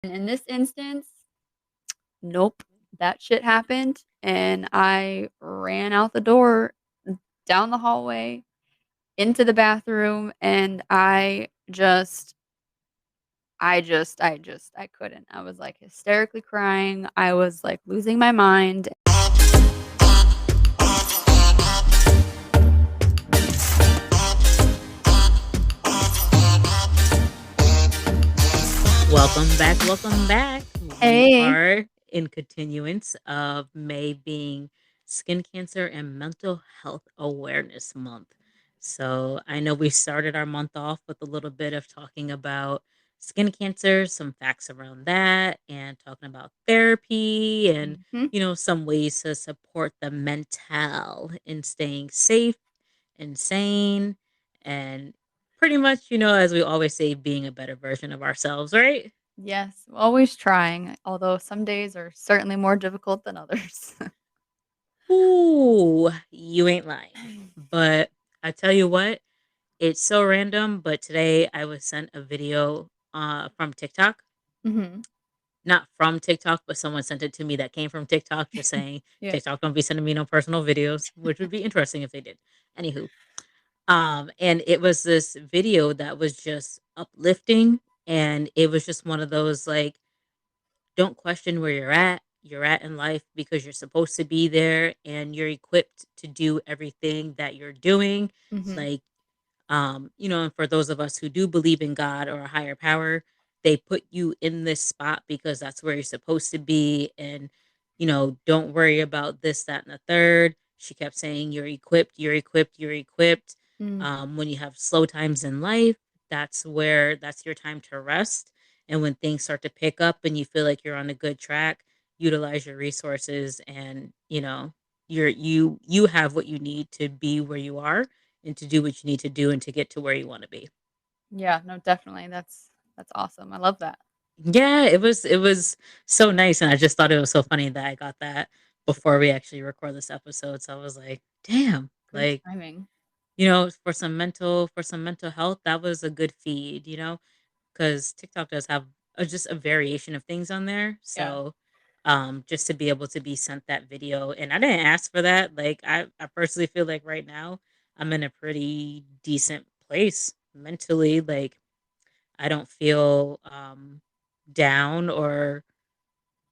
And in this instance, nope, that shit happened, and I ran out the door, down the hallway, into the bathroom, and I couldn't. I was like hysterically crying. I was like losing my mind. Welcome back. Welcome back. We Hey. are in continuance of May being Skin Cancer and Mental Health Awareness Month. So I know we started our month off with a little bit of talking about skin cancer, some facts around that, and talking about therapy and, Mhm. some ways to support the mental in staying safe and sane and pretty much, as we always say, being a better version of ourselves, right? Yes, always trying, although some days are certainly more difficult than others. Ooh, you ain't lying. But I tell you what, it's so random. But today I was sent a video from TikTok. Mhm. Not from TikTok, but someone sent it to me that came from TikTok, just saying Yeah. TikTok don't be sending me no personal videos, which would be interesting if they did. Anywho, and it was this video that was just uplifting, and it was just one of those like, don't question where you're at. You're at in life because you're supposed to be there and you're equipped to do everything that you're doing. Mhm. Like, and for those of us who do believe in God or a higher power, they put you in this spot because that's where you're supposed to be. And, don't worry about this, that, and the third. She kept saying, you're equipped, you're equipped, you're equipped. Mm. When you have slow times in life, that's your time to rest. And when things start to pick up and you feel like you're on a good track, utilize your resources and, you have what you need to be where you are and to do what you need to do and to get to where you want to be. Yeah, no, definitely. That's awesome. I love that. Yeah, it was so nice, and I just thought it was so funny that I got that before we actually record this episode. So I was like, "Damn!" Good Like, timing. for some mental health, that was a good feed. Because TikTok does have just a variation of things on there. Yeah. So, just to be able to be sent that video, and I didn't ask for that. Like, I personally feel like right now I'm in a pretty decent place mentally. Like, I don't feel down or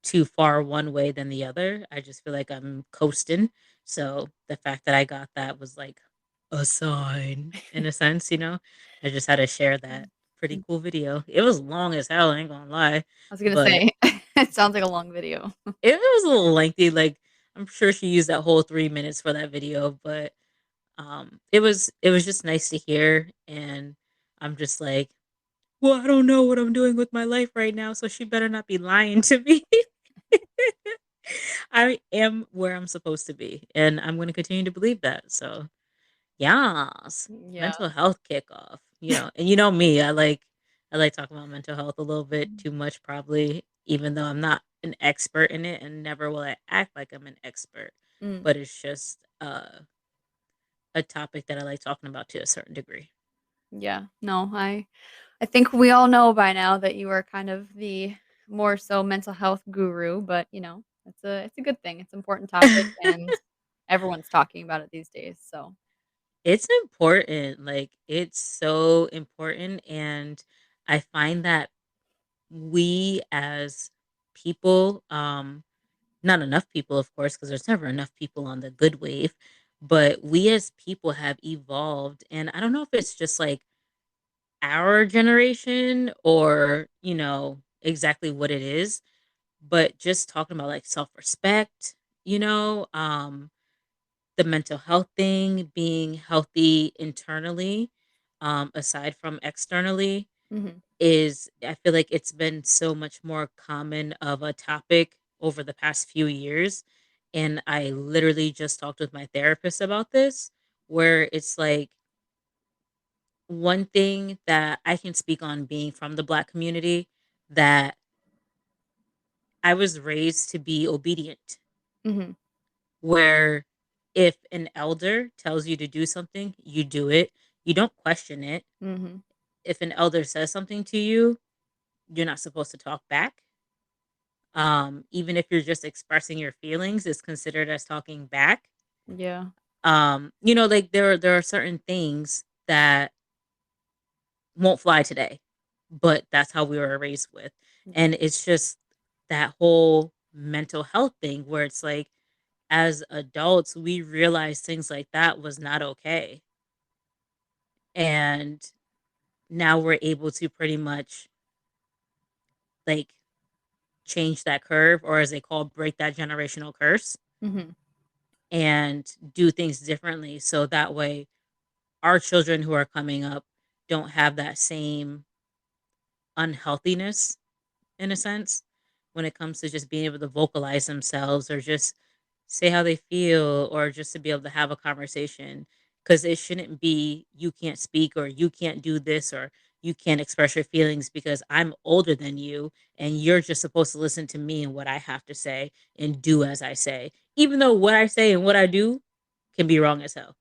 too far one way than the other. I just feel like I'm coasting. So the fact that I got that was like a sign in a sense. I just had to share that pretty cool video. It was long as hell, I ain't gonna lie. I was gonna But say, it sounds like a long video. it was a little lengthy. Like, I'm sure she used that whole 3 minutes for that video, but it was just nice to hear, and I'm just like, well, I don't know what I'm doing with my life right now, so she better not be lying to me. I am where I'm supposed to be, and I'm going to continue to believe that. So, yes, Yeah. mental health kickoff. And you know me, I like talking about mental health a little bit too much, probably, even though I'm not an expert in it, and never will I act like I'm an expert. Mm. But it's just a topic that I like talking about to a certain degree. Yeah. No, I think we all know by now that you are kind of the more so mental health guru, but it's a good thing. It's an important topic and everyone's talking about it these days. So It's important, like, it's so important, and I find that we as people, not enough people, of course, because there's never enough people on the good wave, but we as people have evolved, and I don't know if it's just, like, our generation or, exactly what it is, but just talking about, like, self-respect, the mental health thing, being healthy internally, aside from externally, mhm. is I feel like it's been so much more common of a topic over the past few years. And I literally just talked with my therapist about this, where it's like one thing that I can speak on being from the Black community, that I was raised to be obedient, Mhm. where if an elder tells you to do something, you do it. You don't question it. Mhm. If an elder says something to you, you're not supposed to talk back. Even if you're just expressing your feelings, is considered as talking back. Yeah. Like there are certain things that won't fly today, but that's how we were raised with. Yeah. And it's just that whole mental health thing where it's like, as adults, we realized things like that was not okay. And now we're able to pretty much like change that curve, or as they call, break that generational curse, Mhm. and do things differently. So that way, our children who are coming up don't have that same unhealthiness, in a sense, when it comes to just being able to vocalize themselves or just say how they feel or just to be able to have a conversation. Because it shouldn't be you can't speak or you can't do this or you can't express your feelings because I'm older than you and you're just supposed to listen to me and what I have to say and do as I say. Even though what I say and what I do can be wrong as hell,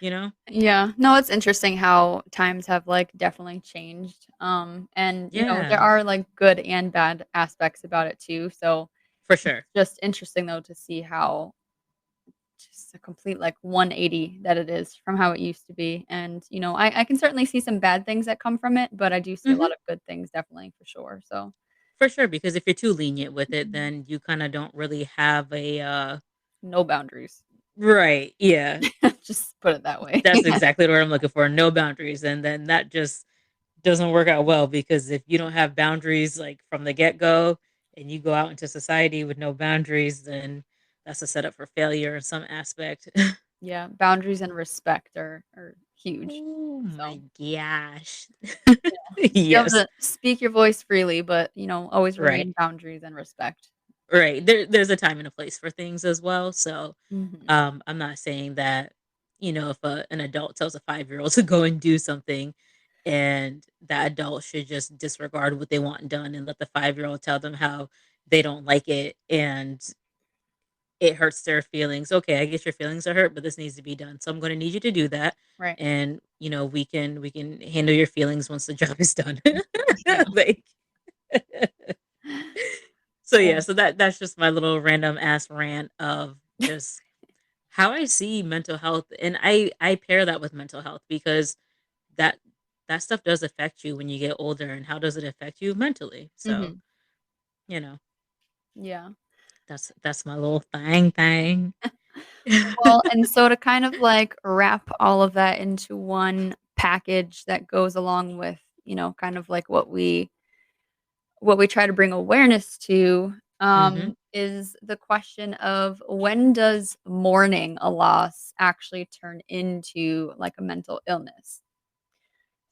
you know? Yeah. No, it's interesting how times have, like, definitely changed, and, there Yeah, are, like, good and bad aspects about it too, so for it's sure. just interesting, though, to see how just a complete, like, 180 that it is from how it used to be, and, I can certainly see some bad things that come from it, but I do see a Hmm. lot of good things definitely for sure, so For sure. Because if you're too lenient with it, Mhm. then you kind of don't really have a, No boundaries. right. Yeah. Just put it that way. That's exactly what I'm looking for. No boundaries. And then that just doesn't work out well because if you don't have boundaries like from the get go and you go out into society with no boundaries, then that's a setup for failure in some aspect. Yeah, boundaries and respect are huge, Oh my so gosh. be able Yes. to speak your voice freely, but, always Right. remain boundaries and respect. Right. There's a time and a place for things as well. So Mhm. I'm not saying that, if an adult tells a 5-year-old to go and do something and that adult should just disregard what they want done and let the 5-year-old tell them how they don't like it and it hurts their feelings. Okay, I get your feelings are hurt, but this needs to be done. So I'm going to need you to do that. Right. And we can handle your feelings once the job is done. Yeah. Like so yeah, Yeah. so that's just my little random ass rant of just how I see mental health, and I pair that with mental health because that that stuff does affect you when you get older, and how does it affect you mentally? So, Mhm. you know, Yeah. that's my little thing. Well, and so to kind of, like, wrap all of that into one package that goes along with, kind of like what we try to bring awareness to, Mhm. is the question of when does mourning a loss actually turn into, like, a mental illness?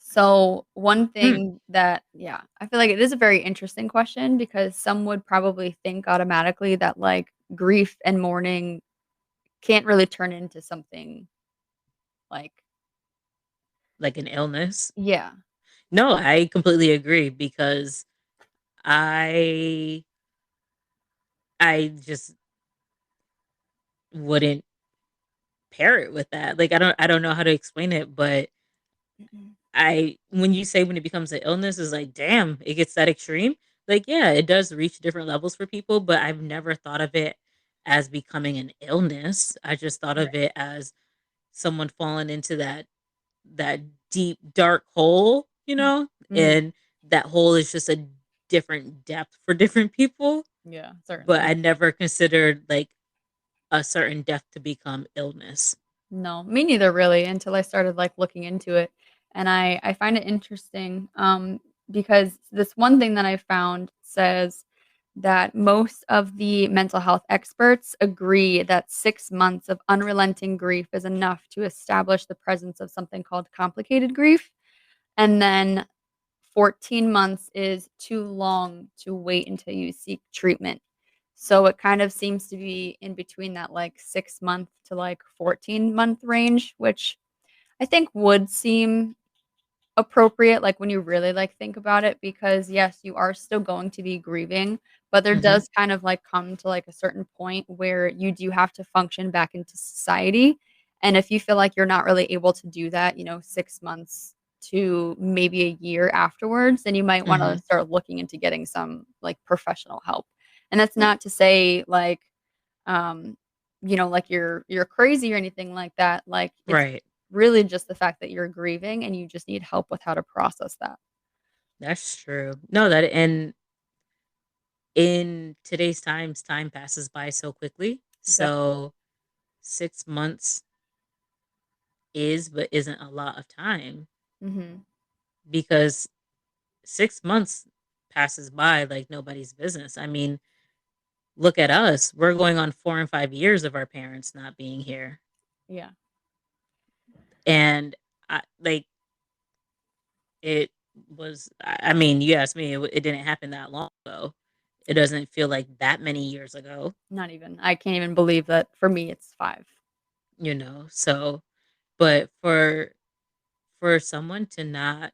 So, one Hmm. thing that yeah, I feel like it is a very interesting question because some would probably think automatically that, like, grief and mourning can't really turn into something like Like an illness. yeah. No, I completely agree because I I just wouldn't pair it with that. Like I don't know how to explain it, but Mhm. I when you say when it becomes an illness is like, damn, it gets that extreme. Like, yeah, it does reach different levels for people, but I've never thought of it as becoming an illness. I just thought of Right. it as someone falling into that deep dark hole, Mhm. and that hole is just a different depth for different people. Yeah, But certainly. I never considered like a certain depth to become illness. No, me neither really until I started, like, looking into it, and I find it interesting, because this one thing that I found says that most of the mental health experts agree that 6 months of unrelenting grief is enough to establish the presence of something called complicated grief, and then 14 months is too long to wait until you seek treatment. So it kind of seems to be in between that, like, 6-month to, like, 14-month range, which I think would seem appropriate, like, when you really, like, think about it because, yes, you are still going to be grieving, but there Mhm. does kind of, like, come to, like, a certain point where you do have to function back into society, and if you feel like you're not really able to do that, 6 months to maybe a year afterwards, then you might wanna Mhm. start looking into getting some, like, professional help. And that's not to say, like, um, like, you're crazy or anything like that, like, it's Right. really just the fact that you're grieving and you just need help with how to process that. That's true. No, that and in today's times, time passes by so quickly. Definitely. So 6 months is but isn't a lot of time Mhm. because 6 months passes by like nobody's business. I mean, look at us. We're going on 4 and 5 years of our parents not being here. Yeah. And like it I mean, you asked me, it didn't happen that long ago. It doesn't feel like that many years ago, Not even. I can't even believe that for me it's 5. you know. So, but for someone to not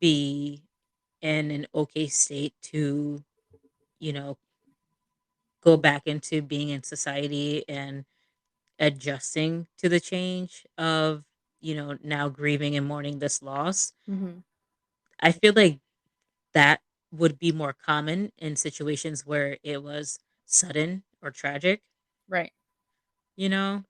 be in an okay state to, you know, go back into being in society and adjusting to the change of, now grieving and mourning this loss, Mhm. I feel like that would be more common in situations where it was sudden or tragic, Right. you know?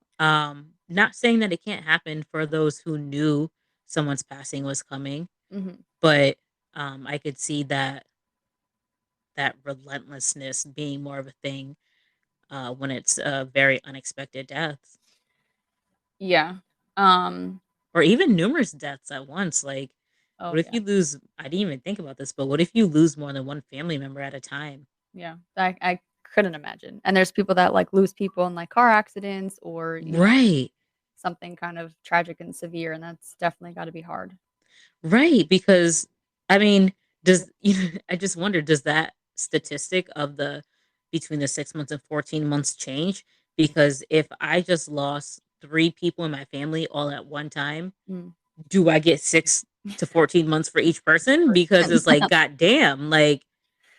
Not saying that it can't happen for those who knew someone's passing was coming, Mhm. but I could see that relentlessness being more of a thing when it's a very unexpected death Yeah. Um, or even numerous deaths at once. Like, oh, what if yeah. you lose? I didn't even think about this, but what if you lose more than one family member at a time? Yeah. I couldn't imagine. And there's people that, like, lose people in, like, car accidents or, Right. something kind of tragic and severe, and that's definitely gotta be hard. Right, because I mean, I just wonder, does that statistic of the between the 6 months and 14 months change? Because if I just lost 3 people in my family all at one time, Mm. do I get 6 to 14 months for each person? Because Person. it's like, goddamn, like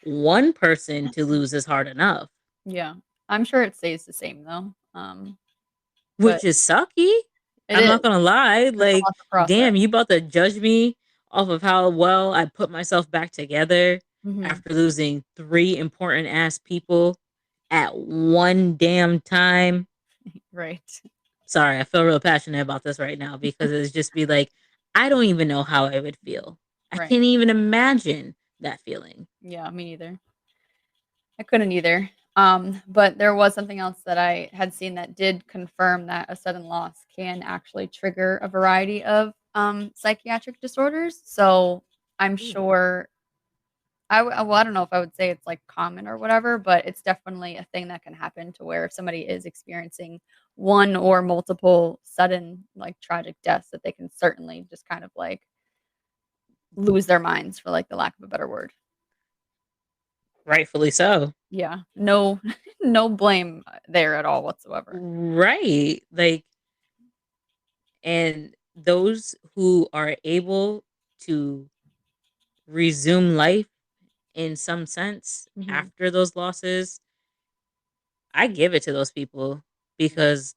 one person to lose is hard enough, Yeah. I'm sure it stays the same though, but which is sucky. it I'm is. not gonna lie. It's a Like, lot to process. damn, you about to judge me off of how well I put myself back together Mhm. after losing 3 important ass people at one damn time. Right. Sorry, I feel real passionate about this right now because it's just be like, I don't even know how I would feel. I Right. can't even imagine that feeling. Yeah, me neither. I couldn't either. But there was something else that I had seen that did confirm that a sudden loss can actually trigger a variety of, psychiatric disorders. So, I'm Ooh. sure well, I don't know if I would say it's, like, common or whatever, but it's definitely a thing that can happen to where if somebody is experiencing one or multiple sudden, like, tragic deaths that they can certainly just kind of, like, lose their minds for, like, the lack of a better word. Rightfully so. Yeah. No no blame, there at all whatsoever. Right. Like, and those who are able to resume life in some sense Mhm. after those losses, I give it to those people Yeah. because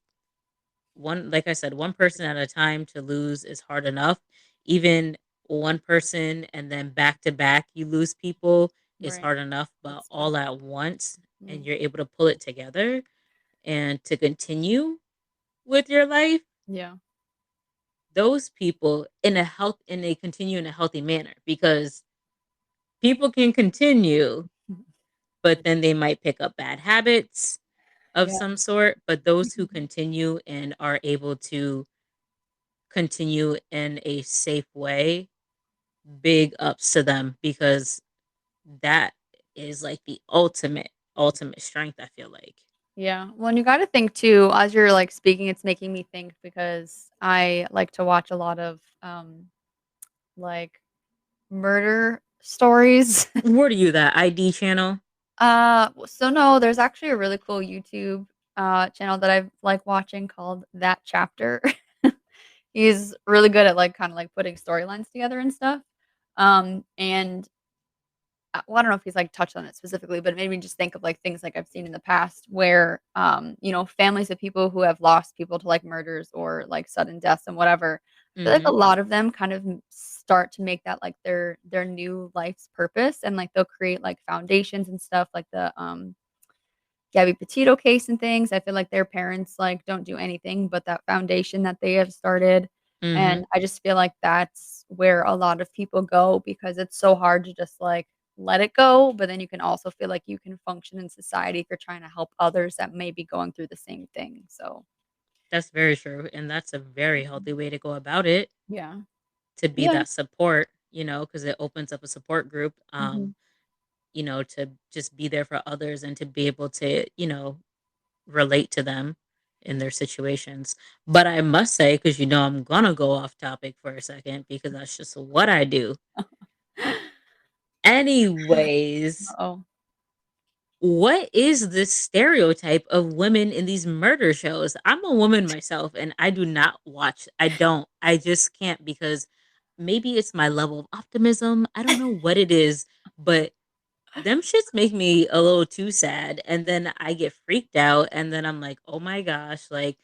like I said, one person at a time to lose is hard enough. Even one person and then back to back you lose people is Right. hard enough, but That's tough. all at once and Mm. you're able to pull it together and to continue with your life, Yeah. those people in a continue in a healthy manner because people can continue, but then they might pick up bad habits of Yeah. some sort. But those who Mhm. continue and are able to continue in a safe way, big ups to them because that is like the ultimate strength, I feel like. Yeah. Well, and you gotta think too, as you're, like, speaking, it's making me think because I like to watch a lot of, like, murder stories. What are you, that ID channel? So no, there's actually a really cool YouTube, channel that I've liked watching called That Chapter. He's really good at, like, kinda, like, putting storylines together and stuff. And well, I don't know if he's, like, touched on it specifically, but it made me just think of, like, things, like, I've seen in the past where, families of people who have lost people to, like, murders or, like, sudden deaths and whatever, feel like a Mhm. lot of them kind of start to make that like their new life's purpose, and like they'll create like foundations and stuff like the Gabby Petito case and things. I feel like their parents like don't do anything but that foundation that they have started. Mhm. And I just feel like that's where a lot of people go because it's so hard to just like let it go. But then you can also feel like you can function in society if you're trying to help others that may be going through the same thing. So That's very true, and that's a very healthy way to go about it, yeah. to be Yeah. that support, because it opens up a support group, Mhm. to just be there for others and to be able to, relate to them in their situations. But I must say, because I'm gonna go off topic for a second because that's just what I do. Anyways, Oh. what is this stereotype of women in these murder shows? I'm a woman myself and I do not watch. I don't. I just can't because maybe it's my level of optimism. I don't know what it is, but them shits make me a little too sad and then I get freaked out and then I'm like, "Oh my gosh, like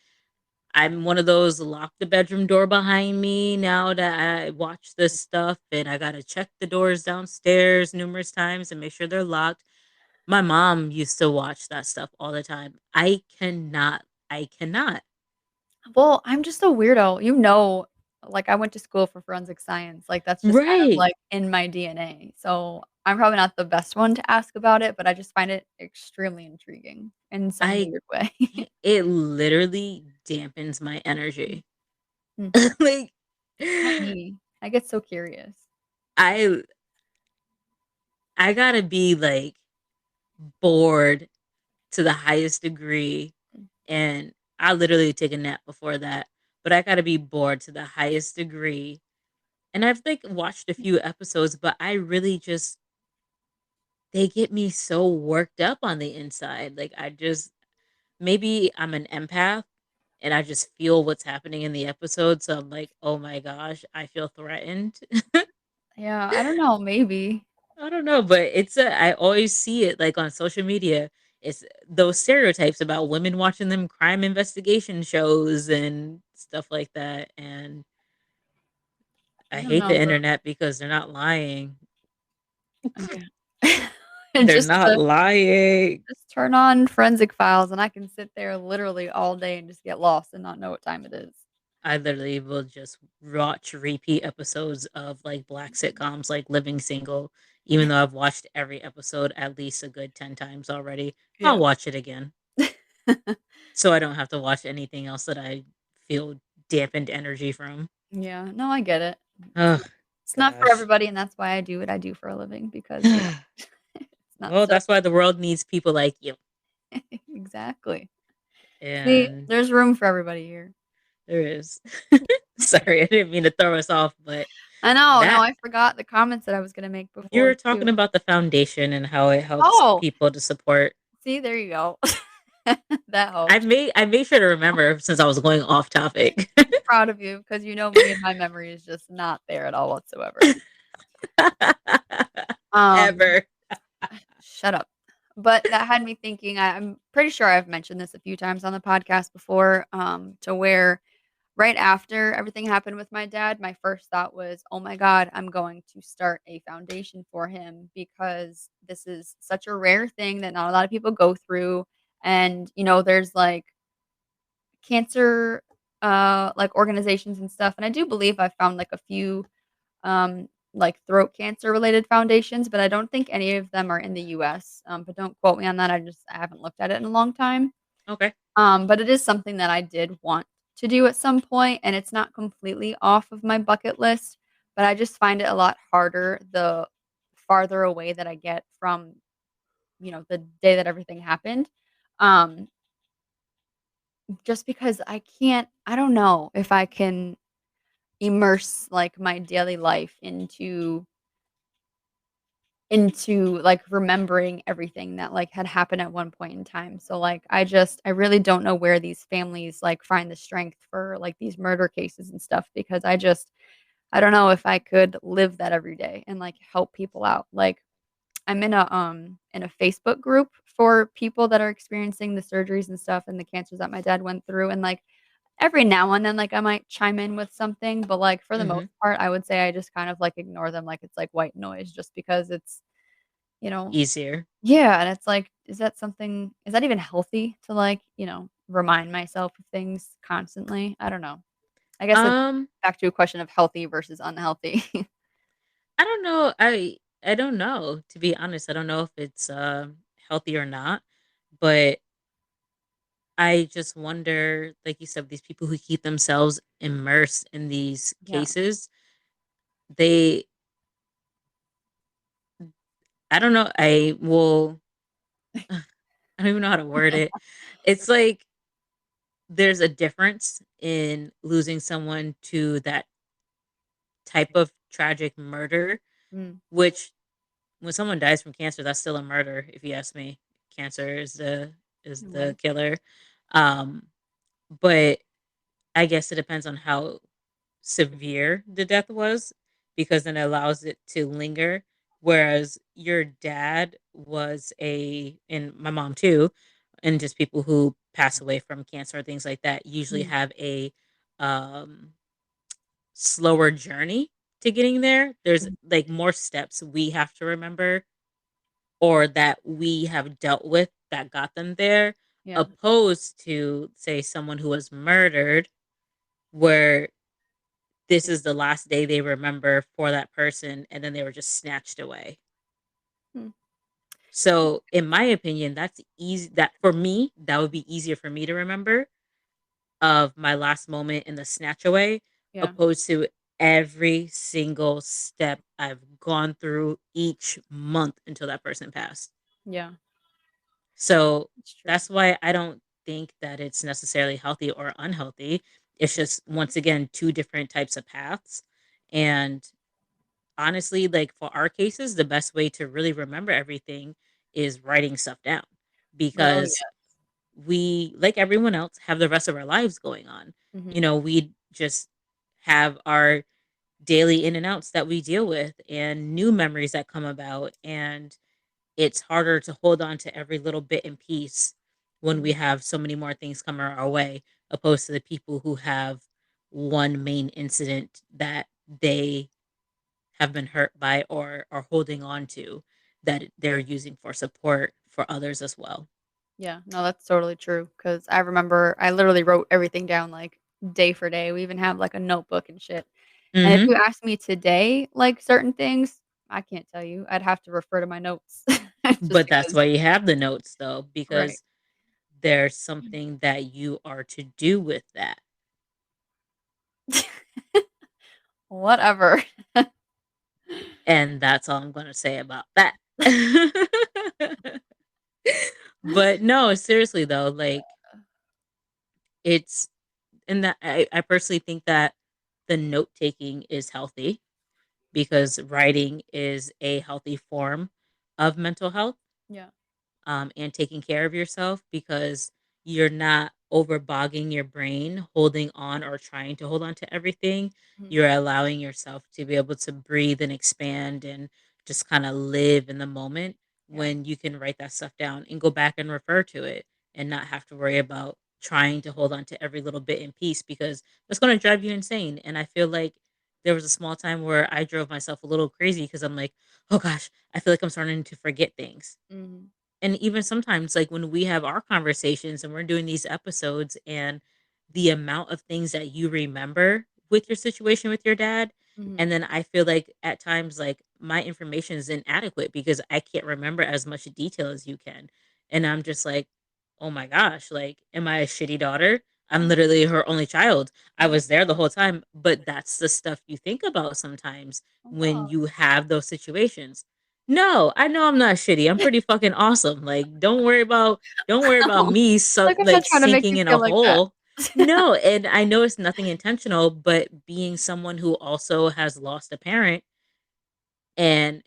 I'm one of those lock the bedroom door behind me now that I watch this stuff and I got to check the doors downstairs numerous times and make sure they're locked." My mom used to watch that stuff all the time. I cannot. I cannot. Well, I'm just a weirdo. Like I went to school for forensic science. Like that's just kind of Right. like in my DNA. So I'm probably not the best one to ask about it, but I just find it extremely intriguing in some I weird way. can't, it literally dampens my energy. Mm, Like not me. I get so curious. I I got to be like bored to the highest degree Mm, and I literally take a nap before that, but I got to be bored to the highest degree. And I've like watched a few episodes, but I really just they get me so worked up on the inside. Like I just maybe I'm an empath and I just feel what's happening in the episode. So I'm like, oh my gosh, I feel threatened. yeah, I don't know, maybe. I don't know, but I always see it like on social media. It's those stereotypes about women watching them crime investigation shows and stuff like that. And I I don't hate know, the but internet because they're not lying. yeah. And They're not lying. just turn on Forensic Files and I can sit there literally all day and just get lost and not know what time it is. I literally will just watch repeat episodes of like black sitcoms like Living Single, even though I've watched every episode at least a good 10 times already. I'll Yeah. watch it again so I don't have to watch anything else that I feel dampened energy from. Yeah, no, I get it. Oh It's not for gosh. everybody, and that's why I do what I do for a living because, it's not Well, so that's why the world needs people like you. exactly. See, And there's room for everybody here. there is. Sorry, I didn't mean to throw us off, but I know, no, that I forgot the comments that I was gonna make you before were talking too. about the foundation and how it helps Oh, people to support. see, there you go. That helps. I made sure to remember since I was going off topic. Proud of you because you know me and my memory is just not there at all whatsoever. Um, Ever. shut up. But that had me thinking, I'm pretty sure I've mentioned this a few times on the podcast before, to where right after everything happened with my dad, my first thought was, "Oh my god, I'm going to start a foundation for him because this is such a rare thing that not a lot of people go through." And, there's like cancer like organizations and stuff. And I do believe I found like a few like throat cancer related foundations, but I don't think any of them are in the US. But don't quote me on that. I haven't looked at it in a long time. Okay. But it is something that I did want to do at some point, and it's not completely off of my bucket list, but I just find it a lot harder the farther away that I get from, the day that everything happened. Um, just because I don't know if I can immerse like my daily life into like remembering everything that like had happened at one point in time. So like I really don't know where these families like find the strength for like these murder cases and stuff because I don't know if I could live that every day and like help people out. Like I'm in a Facebook group for people that are experiencing the surgeries and stuff and the cancers that my dad went through, and like every now and then, like, I might chime in with something, but, like, for the Mhm. most part, I would say I just kind of, like, ignore them like it's, like, white noise just because it's, you know. Easier. Yeah, and it's like, is that even healthy to, like, remind myself of things constantly? I don't know. I guess it's Um, back to a question of healthy versus unhealthy. I don't know. I don't know, to be honest. I don't know if it's, healthy or not, but I just wonder, like you said, these people who keep themselves immersed in these Yeah. cases, they I don't know, I will I don't even know how to word it. It's like there's a difference in losing someone to that type of tragic murder, Mm, which when someone dies from cancer, that's still a murder, if you ask me. Cancer is in a the way. killer. Um, but I guess it depends on how severe the death was because then it allows it to linger. Whereas your dad was and my mom too, and just people who pass away from cancer or things like that usually Mm, have a um, slower journey to getting there. There's mhm. like more steps we have to remember or that we have dealt with that got them there, Yeah. opposed to, say, someone who was murdered, where this is the last day they remember for that person and then they were just snatched away. Hmm. So, in my opinion, that's easy. That for me, that would be easier for me to remember of my last moment in the snatch away, Yeah. opposed to every single step I've gone through each month until that person passed. Yeah. So It's true. that's why I don't think that it's necessarily healthy or unhealthy. It's just, once again, two different types of paths. And honestly, like for our cases, the best way to really remember everything is writing stuff down Oh, because yeah. we, like everyone else, have the rest of our lives going on. Mhm. We just have our daily in and outs that we deal with and new memories that come about. And it's harder to hold on to every little bit and piece when we Mhm. have so many more things coming our way, opposed to the people who have one main incident that they have been hurt by or are holding on to that they're using for support for others as well. Yeah. No, that's totally true. Cause I remember I literally wrote everything down, like, day for day. We even have, like, a notebook and shit. And if Hmm. you ask me today, like, certain things, I can't tell you. I'd have to refer to my notes just But that's because. why you have the notes, though, Right. because there's something that you are to do with that. Whatever. And that's all I'm going to say about that. But no, seriously though, like it's and that I personally think that the note taking is healthy because writing is a healthy form of mental health, Yeah. and taking care of yourself because you're not overbogging your brain, holding on or trying to hold on to everything. Mhm. You're allowing yourself to be able to breathe and expand and just kind of live in the moment Yeah. when you can write that stuff down and go back and refer to it and not have to worry about trying to hold on to every little bit in piece because that's going to drive you insane. And I feel like there was a small time where I drove myself a little crazy because I'm like, oh gosh, I feel like I'm starting to forget things. Mhm. And even sometimes, like when we have our conversations and we're doing these episodes, and the amount of things that you remember with your situation with your dad, Mhm. and then I feel like at times, like my information is inadequate because I can't remember as much detail as you can. And I'm just like, oh my gosh, like, am I a shitty daughter? I'm Oh, literally her only child. I oh, was there the whole time, but that's the stuff you think about sometimes oh when god. you have those situations. No, I know I'm not shitty. I'm pretty fucking awesome. Like, don't worry about Oh, me so like, I'm not like trying to make sinking you in a feel like that. hole. No, and I know it's nothing intentional, but being someone who also has lost a parent, and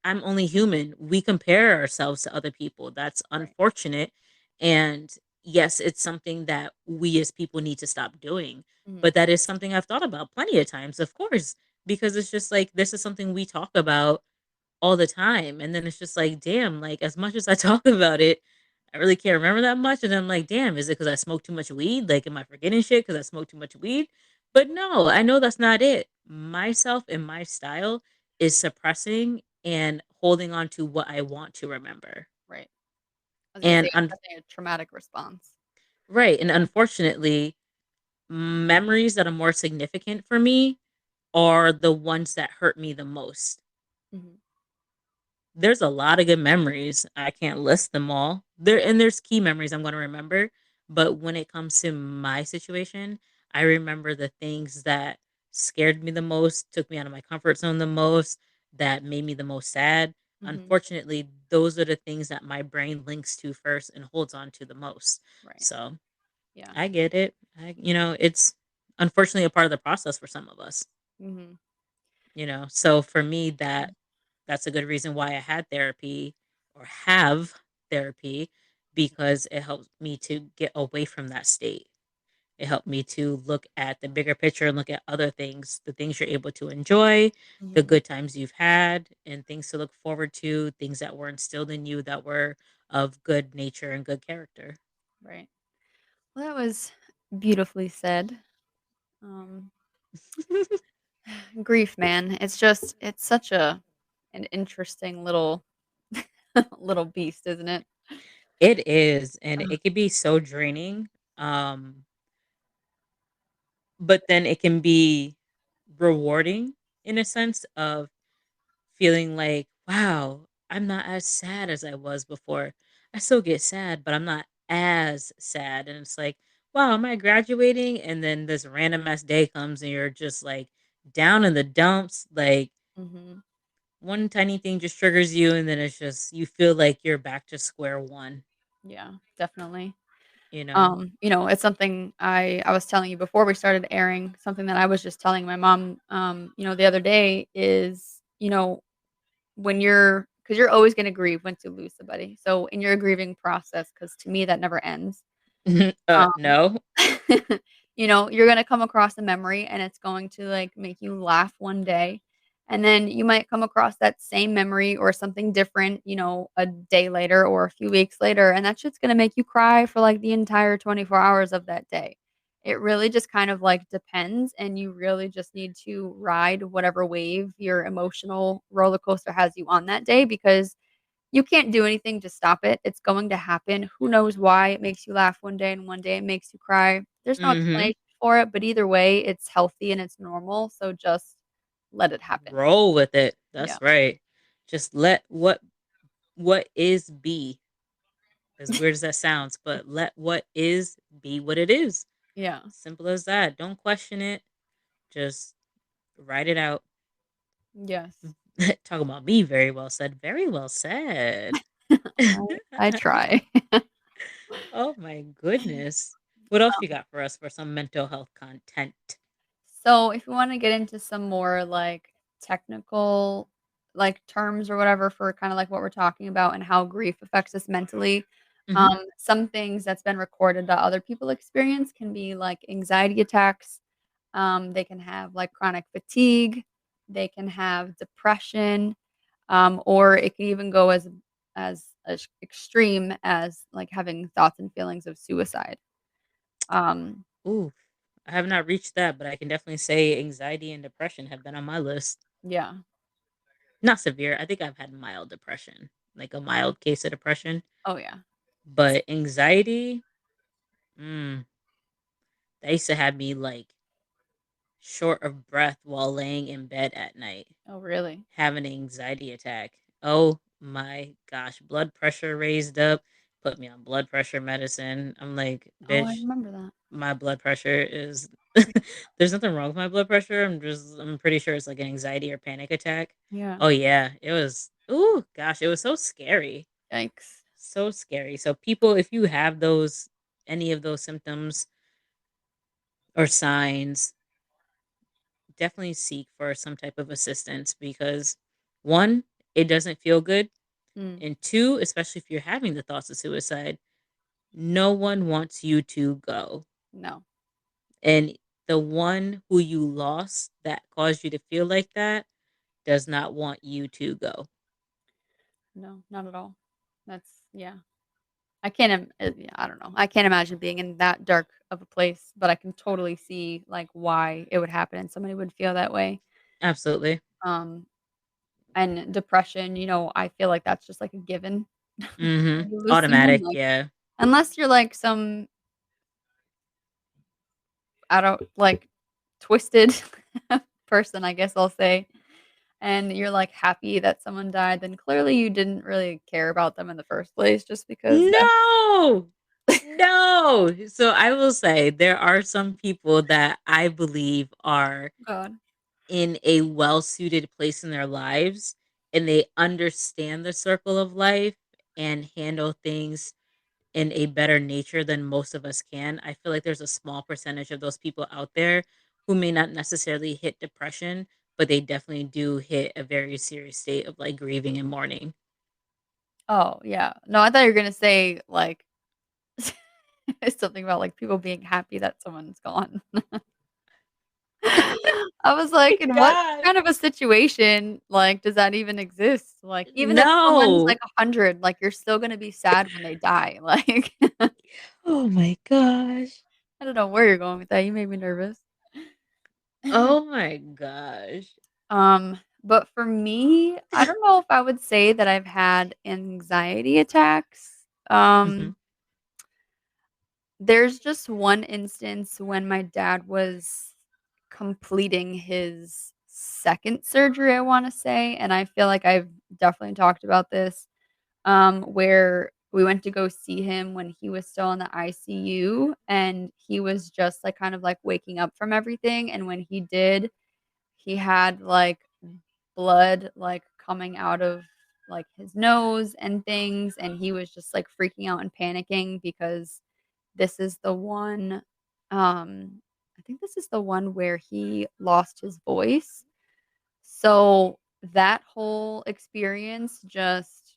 I'm only human. We compare ourselves to other people. That's Right. unfortunate. And yes, it's something that we as people need to stop doing. Mhm. But that is something I've thought about plenty of times, of course, because it's just like this is something we talk about all the time. And then it's just like, damn, like as much as I talk about it, I really can't remember that much. And then I'm like, damn, is it because I smoked too much weed? Like, am I forgetting shit because I smoked too much weed? But no, I know that's not it. Myself and my style is suppressing and holding on to what I want to remember. Right. I was gonna say And suppressing a traumatic response. right, and unfortunately, memories that are more significant for me are the ones that hurt me the most. Mhm. There's a lot of good memories. I can't list them all. There's key memories I'm going to remember, but when it comes to my situation, I remember the things that scared me the most, took me out of my comfort zone the most, that made me the most sad. Mhm. Unfortunately, those are the things that my brain links to first and holds on to the most. Right. So, Yeah. I get it. It's unfortunately a part of the process for some of us, Mhm. So for me Yeah. that's a good reason why I had therapy or have therapy because it helped me to get away from that state. It helped me to look at the bigger picture and look at other things, the things you're able to enjoy, the Mhm. good times you've had, and things to look forward to, things that were instilled in you that were of good nature and good character. Right. Well, that was beautifully said. Um, Grief, man. It's such an interesting little little beast, isn't it? It is, and Ugh. it could be so draining. Um, but then it can be rewarding in a sense of feeling like, wow, I'm not as sad as I was before. I still get sad, but I'm not as sad. And it's like, wow, am I graduating? And then this random ass day comes and you're just like down in the dumps. Like Mhm. one tiny thing just triggers you, and then it's just, you feel like you're back to square one, Yeah, definitely. you know? It's something I was telling you before we started airing, something that I was just telling my mom, the other day is, when because you're always gonna grieve once you lose somebody. So in your grieving process, because to me that never ends. Um, No. you're gonna come across a memory and it's going to, like, make you laugh one day, and then you might come across that same memory or something different, a day later or a few weeks later, and that shit's gonna make you cry for, like, the entire 24 hours of that day. It really just kind of, like, depends, and you really just need to ride whatever wave your emotional roller coaster has you on that day because you can't do anything to stop it. It's going to happen. Who knows why it makes you laugh one day and one day it makes you cry. There's no Mhm. explanation for it, but either way, it's healthy and it's normal, so just let it happen. Roll with it. Yeah. That's right. Just let what is be. As weird as that sounds, but let what is be what it is. Yeah. Simple as that. Don't question it. Just write it out. Yes. Talk about me, very well said. Very well said. I try. Oh my goodness. What else you got for us for some mental health content? So, if you wanna get into some more, like, technical, like, terms or whatever for kinda like what we're talking about and how grief affects us mentally, Mhm. some things that's been recorded that other people experience can be, like, anxiety attacks, they can have, like, chronic fatigue, they can have depression, or it can even go as extreme as, like, having thoughts and feelings of suicide. Um, Ooh, I have not reached that, but I can definitely say anxiety and depression have been on my list. yeah. Not severe. I think I've had mild depression, like a mild case of depression. Oh, yeah. But anxiety, mm, that used to have me like short of breath while laying in bed at night, Oh, really? having an anxiety attack. Oh my gosh, blood pressure raised up, put me on blood pressure medicine. I'm like, Oh, I bitch, remember that. my blood pressure is there's nothing wrong with my blood pressure. I'm pretty sure it's like an anxiety or panic attack. Yeah. Oh yeah, it was ooh gosh, it was so scary. Yikes. So scary. So people, if you have those any of those symptoms or signs, definitely seek for some type of assistance because one, it doesn't feel good. Mm, And two, especially if you're having the thoughts of suicide, no one wants you to go. no. And the one who you lost that caused you to feel like that does not want you to go. No, not at all. That's yeah. Yeah, I don't know. I can't imagine being in that dark of a place, but I can totally see, like, why it would happen and somebody would feel that way. Absolutely. Um, and depression, I feel like that's just, like, a given. Mhm. When you lose someone, Automatic, like yeah. unless you're, like, some I don't like, twisted person, I guess I'll say, and you're, like, happy that someone died, then clearly you didn't really care about them in the first place just because that No! No! So, I will say there are some people that I believe are God. in a well-suited place in their lives, and they understand the circle of life and handle things in a better nature than most of us can. I feel like there's a small percentage of those people out there who may not necessarily hit depression, but they definitely do hit a very serious state of, like, grieving and mourning. Oh, yeah. No, I thought you were gonna say, like, something about, like, people being happy that someone's gone. I was like, "In what God. kind of a situation, like, does that even exist?" Like, even if someone's, like, No. 100, like, you're still gonna be sad when they die, like, Oh my gosh. I don't know where you're going with that, you made me nervous. Oh my gosh. But for me, I don't know if I would say that I've had anxiety attacks. Mhm. There's just one instance when my dad was completing his 2nd surgery, I wanna say, and I feel like I've definitely talked about this, where we went to go see him when he was still in the ICU, and he was just, like, kind of, like, waking up from everything, and when he did, he had, like, blood, like, coming out of, like, his nose and things, and he was just, like, freaking out and panicking because this is the one, I think this is the one where he lost his voice. So, that whole experience just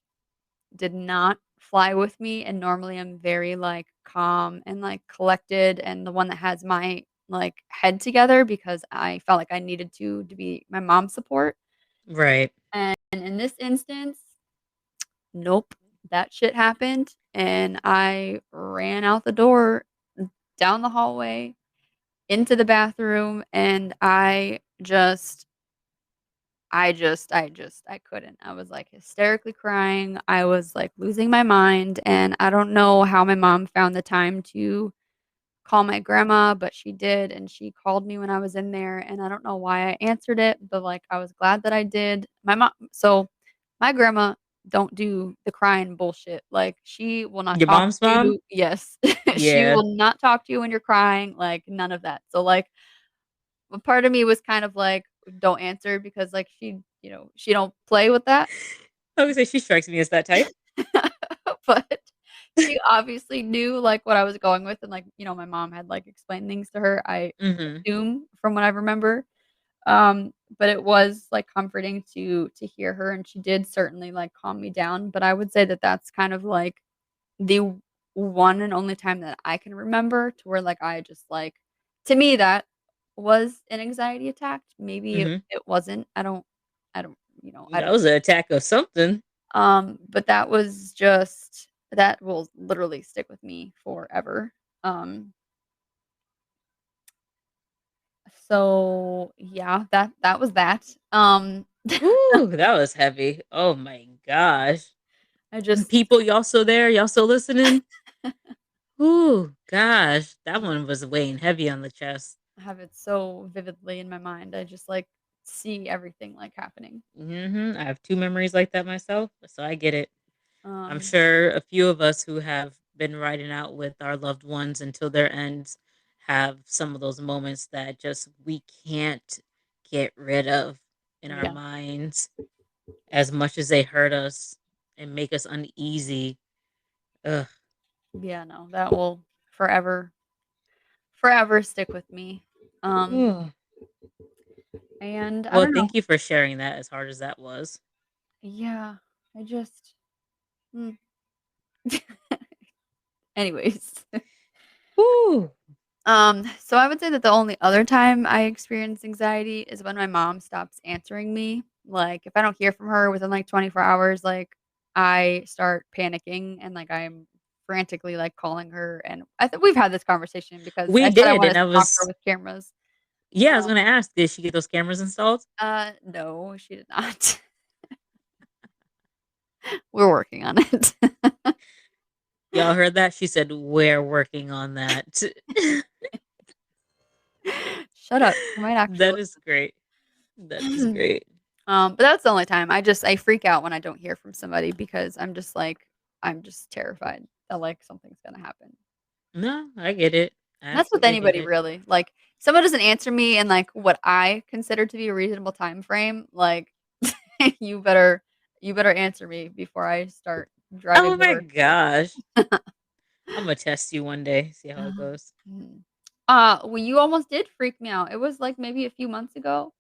did not fly with me, and normally I'm very, like, calm and, like, collected and the one that has my, like, head together because I felt like I needed to be my mom's support. Right. And in this instance, nope, that shit happened, and I ran out the door, down the hallway, into the bathroom, and I couldn't. I was, like, hysterically crying, I was, like, losing my mind, and I don't know how my mom found the time to call my grandma, but she did, and she called me when I was in there, and I don't know why I answered it, but, like, I was glad that I did. My grandma don't do the crying bullshit, like, she will not Your talk mom's to mom? you. Yes. She Yeah. will not talk to you when you're crying, like, none of that. So, like, a part of me was kind of like, "Don't answer," because, like, she don't play with that. I would say she strikes me as that type. But she obviously knew, like, what I was going with, and, like, my mom had, like, explained things to her, I Mhm. assume from what I remember. But it was, like, comforting to hear her, and she did certainly, like, calm me down, but I would say that that's kind of, like, the one and only time that I can remember to where, like, I just, like to me, that was an anxiety attack. Maybe it Mhm. it wasn't. I That don't was an attack of something. but that was just that will literally stick with me forever. Um, so yeah, that was that. Ooh, that was heavy. Oh my gosh. I just People, y'all still there? Y'all still listening? Ooh, gosh. That one was weighing heavy on the chest. have it so vividly in my mind. I just, like, see everything, like, happening. Mhm. I have 2 memories like that myself, so I get it. I'm Um, sure a few of us who have been riding out with our loved ones until their ends have some of those moments that just we can't get rid of in our yeah. minds as much as they hurt us and make us uneasy. Ugh. Yeah, no, that will forever, forever stick with me. Um, Ugh. and I Well, don't know. thank you for sharing that as hard as that was. Yeah, I just mm. Anyways. Whew. So I would say that the only other time I experience anxiety is when my mom stops answering me. Like, if I don't hear from her within, like, 24 hours, like, I start panicking and, like, I'm frantically, like, calling her, and I think we've had this conversation because We I said I did, wanna and I stalk her was with cameras. yeah, I was Um, gonna ask, did she get those cameras installed? no, she did not. We're working on it. Y'all heard that? She said, "We're working on that." Shut up. She might actually That is great. That is listen. great. But that's the only time. I freak out when I don't hear from somebody because I'm just terrified that, like, something's gonna happen. No, I get it. I And that's with absolutely get anybody it. really. Like, someone doesn't answer me in, like, what I consider to be a reasonable time frame, like, you better you better answer me before I start Oh driving the my reverse gear. gosh. Imma test you one day, see how it goes. Mhm. Well, you almost did freak me out. It was, like, maybe a few months ago.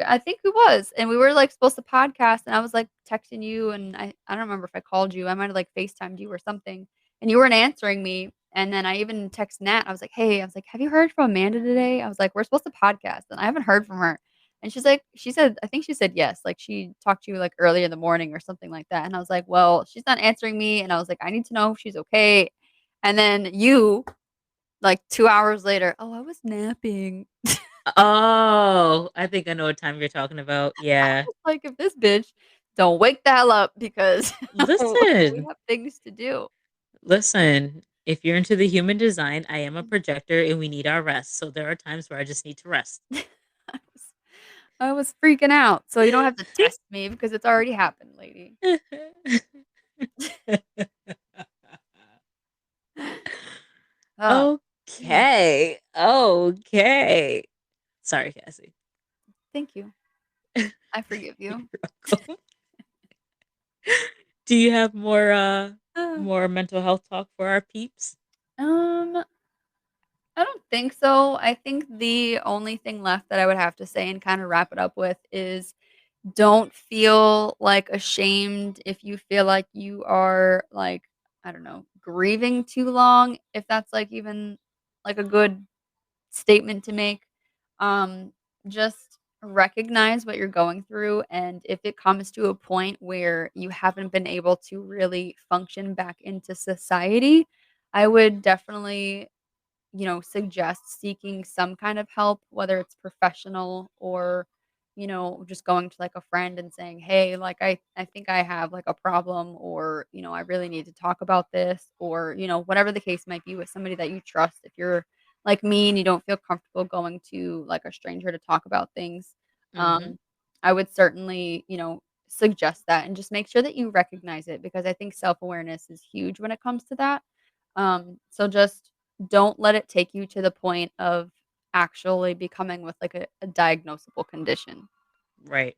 I think it was, and we were, like, supposed to podcast, and I was, like, texting you, and I don't remember if I called you. I might've, like, FaceTimed you or something, and you weren't answering me, and then I even text Nat. I was like, "Hey," I was like, "Have you heard from Amanda today?" I was like, "We're supposed to podcast, and I haven't heard from her." And she said I think she said yes, like, she talked to you, like, early in the morning or something like that, and I was like, "Well, she's not answering me," and I was like, "I need to know if she's okay." And then you, like, 2 hours later, "Oh, I was napping." Oh, I think I know what time you're talking about. Yeah. Like, if this bitch don't wake the hell up because we Listen, have things to do. listen, if you're into the human design, I am a projector and we need our rest, so there are times where I just need to rest. I was I was freaking out, so you don't have to test me because it's already happened, lady. Oh, Okay, okay. Sorry, Cassie. thank you. I forgive you. You're welcome. Do you have Uh, more mental health talk for our peeps? um, I don't think so. I think the only thing left that I would have to say and kinda wrap it up with is don't feel, like, ashamed if you feel like you are, like, I don't know, grieving too long, if that's, like, even, like, a good statement to make. Um, just recognize what you're going through, and if it comes to a point where you haven't been able to really function back into society, I would definitely, suggest seeking some kind of help, whether it's professional or, just going to like a friend and saying, "Hey, like I think I have like a problem or, I really need to talk about this," or, whatever the case might be with somebody that you trust. If you're like me and you don't feel comfortable going to like a stranger to talk about things, Mhm. um, I would certainly, suggest that and just make sure that you recognize it because I think self-awareness is huge when it comes to that. So just don't let it take you to the point of actually becoming with, like, a diagnosable condition. Right.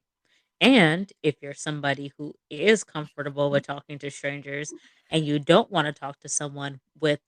And if you're somebody who is comfortable with talking to strangers and you don't want to talk to someone with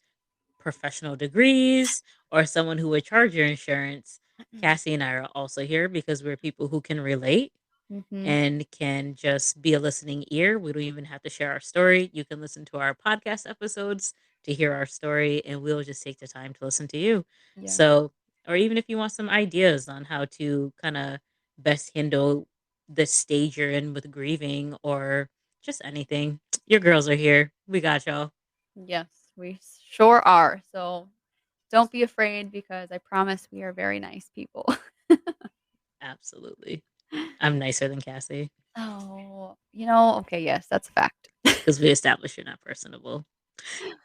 professional degrees or someone who would charge your insurance, Cassie and I are also here because we're people who can relate Mhm. and can just be a listening ear. We don't even have to share our story. You can listen to our podcast episodes to hear our story, and we'll just take the time to listen to you. Yeah. So, or even if you want some ideas on how to kind of best handle the stage you're in with grieving or just anything, your girls are here. We got y'all. Yes, we sure are. So don't be afraid because I promise we are very nice people. Absolutely. I'm nicer than Cassie Oh, okay, yes, that's a fact. because we established you're not personable.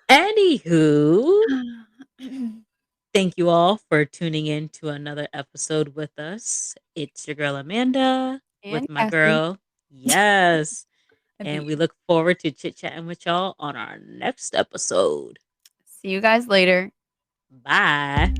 Anywho, thank you all for tuning in to another episode with us. It's your girl Amanda And with my Cassie, girl. Yes. I And beat we you. look forward to chit chatting with y'all on our next episode. See you guys later. Bye.